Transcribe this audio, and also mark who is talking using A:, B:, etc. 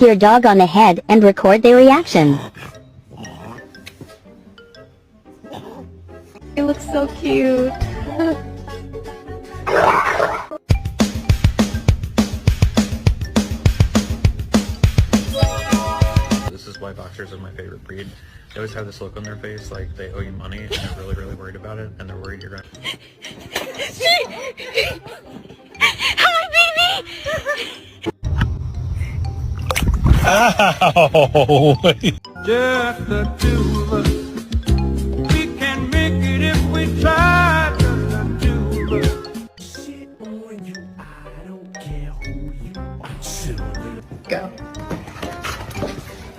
A: your dog on the head and record their reaction.
B: It looks so cute.
C: This is why boxers are my favorite breed. They always have this look on their face like they owe you money and they're really, really worried about it, and they're worried you're gonna...
D: Hi, baby!
C: Ow!
E: Just the two of us.